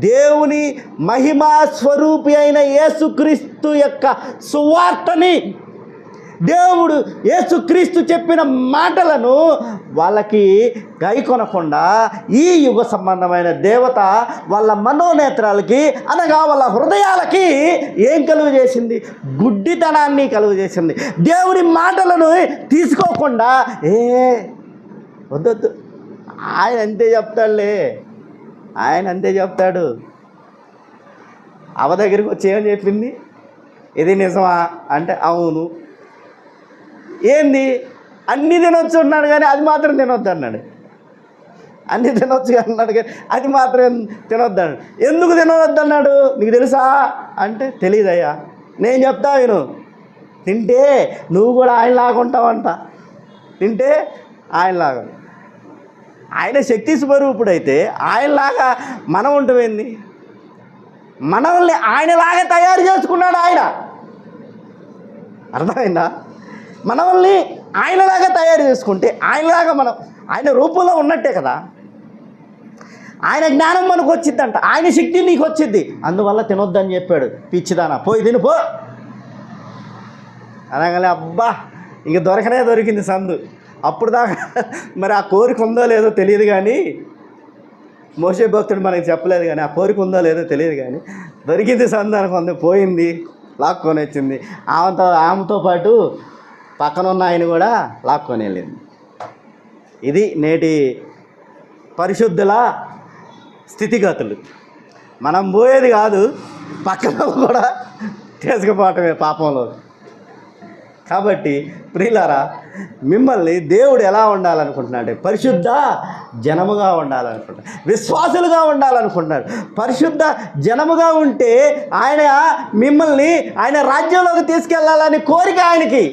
దేవుని మహిమా స్వరూపి అయిన యేసుక్రీస్తు యొక్క సువార్తని, దేవుడు యేసుక్రీస్తు చెప్పిన మాటలను వాళ్ళకి గైకొనకుండా ఈ యుగ సంబంధమైన దేవత వాళ్ళ మనోనేత్రాలకి, అనగా వాళ్ళ హృదయాలకి ఏం కలుగు చేసింది? గుడ్డితనాన్ని కలుగు చేసింది. దేవుని మాటలను తీసుకోకుండా వద్దొద్దు, ఆయన అంతే చెప్తాడులే, ఆయన అంతే చెప్తాడు. అవ దగ్గరికి వచ్చి ఏం చెప్పింది? ఇది నిజమా అంటే అవును. ఏంది? అన్నీ తినొచ్చు అన్నాడు కానీ అది మాత్రం తినొద్దు అన్నాడు. అన్నీ తినొచ్చు అన్నాడు కానీ అది మాత్రం తినొద్దు అన్నాడు. ఎందుకు తినవద్దు అన్నాడు నీకు తెలుసా అంటే తెలీదయ్యా. నేను చెప్తా విను, తింటే నువ్వు కూడా ఆయనలాగా ఉంటావంట. తింటే ఆయనలాగా, ఆయన శక్తి స్వరూపుడైతే ఆయనలాగా మనం ఉంటమేంది? మనల్ని ఆయనలాగా తయారు చేసుకున్నాడు ఆయన. అర్థమైందా? మనల్ని ఆయనలాగా తయారు చేసుకుంటే ఆయనలాగా మనం ఆయన రూపంలో ఉన్నట్టే కదా. ఆయన జ్ఞానం మనకు వచ్చిద్దంట, ఆయన శక్తి నీకు వచ్చిద్ది. అందువల్ల తినొద్దని చెప్పాడు. పిచ్చిదానా పోయి తిను పో అనగానే అబ్బా ఇంక దొరికింది సందు. అప్పుడు దాకా మరి ఆ కోరిక ఉందో లేదో తెలియదు కానీ, మోషే భక్తుడు మనకి చెప్పలేదు కానీ, ఆ కోరిక ఉందో లేదో తెలియదు కానీ దొరికింది సందు అనుకుంది. పోయింది, లాక్కొని వచ్చింది. ఆమెతో పాటు పక్కన ఉన్న ఆయన కూడా లాక్కొని వెళ్ళింది. ఇది నేటి పరిశుద్ధుల స్థితిగతులు. మనం పోయేది కాదు, పక్కన కూడా తీసుకుపోవటమే పాపంలో. కాబట్టి ప్రియులారా, మిమ్మల్ని దేవుడు ఎలా ఉండాలనుకుంటున్నాడు? పరిశుద్ధ జనముగా ఉండాలనుకుంటున్నాడు, విశ్వాసులుగా ఉండాలనుకుంటున్నాడు. పరిశుద్ధ జనముగా ఉంటే ఆయన మిమ్మల్ని ఆయన రాజ్యంలోకి తీసుకెళ్లాలని కోరిక ఆయనకి.